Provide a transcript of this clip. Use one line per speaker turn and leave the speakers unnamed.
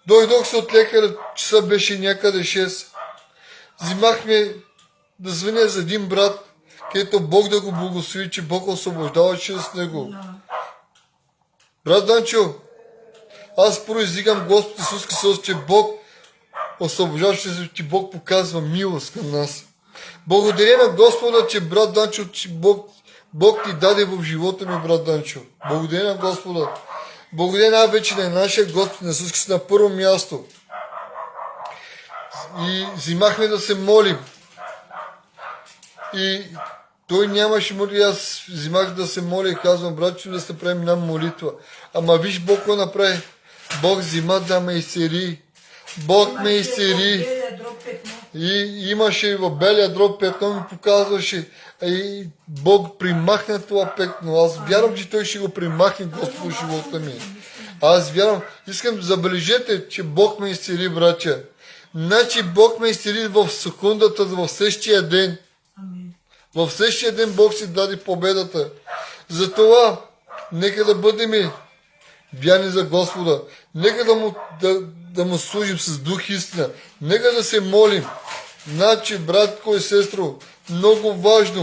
Дойдох се от лекаря, часа беше някъде 6. Взимахме да звъня за един брат, където Бог да го благослови, че Бог освобождава чрез него. Брат Данчо, аз произвикам Господ Исус Христос, че Бог освобождава чрез него, че Бог показва милост към нас. Благодаря на Господа, че брат Данчо, че Бог ти даде в живота ми, брат Данчо. Благодаря на Господа. Благодаря най-вече на нашия Господ на Исус Христос на първо място. И взимахме да се молим. И той нямаше молитва, аз взимах да се моля и казвам, брат, че да се правим една молитва. Ама виж Бог какво направи. Бог взима да ме изцели. Бог ме изцели. И имаше в белия дроб петно, ми показваше. И Бог примахна това петно. Аз вярвам, че Той ще го примахне, Господ, в живота ми. Аз вярвам, искам да забележете, че Бог ме изцели, братя. Значи Бог ме изцели в секундата, в същия ден. В същия ден Бог си даде победата. Затова, нека да бъдем вярни за Господа. Нека да му служим с дух истина. Нека да се молим. Значи, братко и сестро, много важно